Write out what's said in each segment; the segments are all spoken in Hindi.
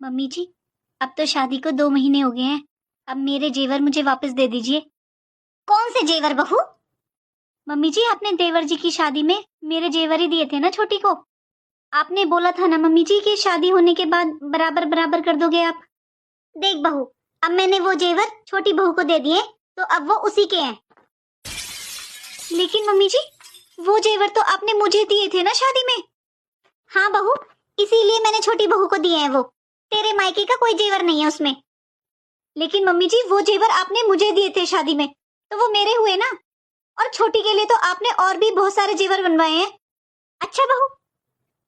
मम्मी जी, अब तो शादी को 2 महीने हो गए हैं। अब मेरे जेवर मुझे वापस दे दीजिए। कौन से जेवर बहू? मम्मी जी, आपने देवर जी की शादी में मेरे जेवर ही दिए थे ना छोटी को। आपने बोला था ना मम्मी जी कि शादी होने के बाद बराबर बराबर कर दोगे आप। देख बहू, अब मैंने वो जेवर छोटी बहू को दे दिए, तो अब वो उसी के हैं। लेकिन मम्मी जी, वो जेवर तो आपने मुझे दिए थे ना शादी में। हाँ बहू, इसीलिए मैंने छोटी बहू को दिए हैं। वो तेरे मायके का कोई जेवर नहीं है उसमें। लेकिन मम्मी जी, वो जेवर आपने मुझे दिए थे शादी में, तो वो मेरे हुए ना। और छोटी के लिए तो आपने और भी बहुत सारे जेवर बनवाए हैं। अच्छा बहू,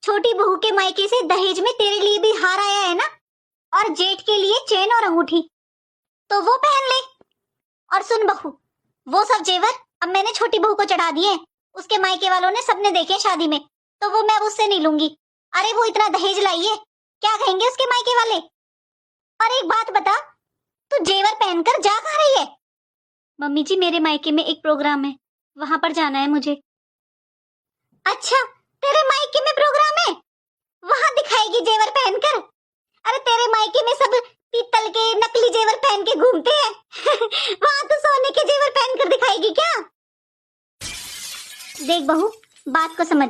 छोटी बहू के मायके से दहेज में तेरे लिए भी हार आया है ना, और जेठ के लिए चेन और अंगूठी, तो वो पहन ले। और सुन बहू, वो सब जेवर अब मैंने छोटी बहू को चढ़ा दिए हैं। उसके मायके वालों ने सबने देखे शादी में, तो वो मैं अब उससे नहीं लूंगी। अरे वो इतना दहेज लाई है, क्या कहेंगे उसके मायके वाले। और एक बात बता, तू जेवर पहनकर जा कहाँ रही है? मम्मी जी, मेरे मायके में एक प्रोग्राम है, वहां पर जाना है मुझे। अच्छा, तेरे मायके में प्रोग्राम है, वहां दिखाएगी जेवर पहनकर? अरे तेरे मायके में सब पीतल के नकली जेवर पहन के घूमते हैं। वहां तो सोने के जेवर पहनकर दिखाएगी क्या? देख बहू, बात को समझ।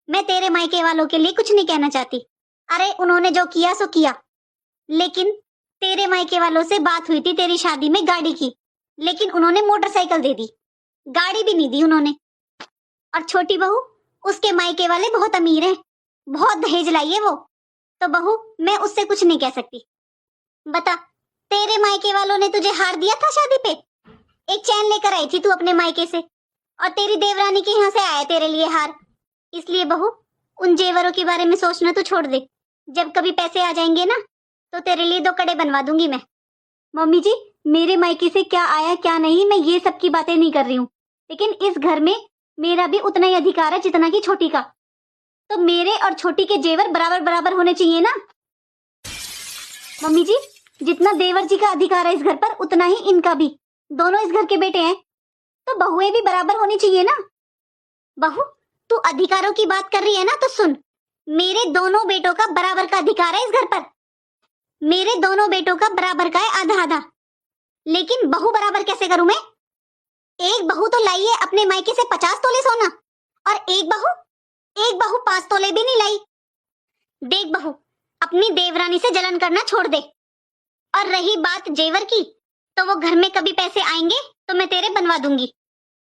मैं तेरे मायके वालों के लिए कुछ नहीं कहना चाहती। अरे उन्होंने जो किया सो किया। लेकिन तेरे मायके वालों से बात हुई थी तेरी शादी में गाड़ी की, लेकिन उन्होंने मोटरसाइकिल दे दी, गाड़ी भी नहीं दी उन्होंने। और छोटी बहू, उसके मायके वाले बहुत अमीर हैं, बहुत दहेज लाई है वो, तो बहू मैं उससे कुछ नहीं कह सकती। बता, तेरे मायके वालों ने तुझे हार दिया था शादी पे? एक चैन लेकर आई थी तू अपने मायके से, और तेरी देवरानी के यहाँ से आया तेरे लिए हार। इसलिए बहू, उन जेवरों के बारे में सोचना तो छोड़ दे। जब कभी पैसे आ जाएंगे ना, तो तेरे लिए 2 कड़े बनवा दूंगी मैं। मम्मी जी, मेरे मायके से क्या आया क्या नहीं, मैं ये सब की बातें नहीं कर रही हूँ, लेकिन इस घर में मेरा भी उतना ही अधिकार है जितना कि छोटी का। तो मेरे और छोटी के जेवर बराबर बराबर होने चाहिए ना। मम्मी जी, जितना देवर जी का अधिकार है इस घर पर, उतना ही इनका भी। दोनों इस घर के बेटे हैं, तो बहुएं भी बराबर होनी चाहिए ना। बहू, तू अधिकारों की बात कर रही है ना, तो सुन। मेरे दोनों बेटों का बराबर का अधिकार है इस घर पर। मेरे दोनों बेटों का बराबर का है, आधा आधा। लेकिन बहू बराबर कैसे करूं मैं? एक बहू तो लाई है अपने मायके से 50 तोले सोना, और एक बहू 5 तोले भी नहीं लाई। देख बहू, अपनी देवरानी से जलन करना छोड़ दे। और रही बात जेवर की, तो वो घर में कभी पैसे आएंगे तो मैं तेरे बनवा दूंगी।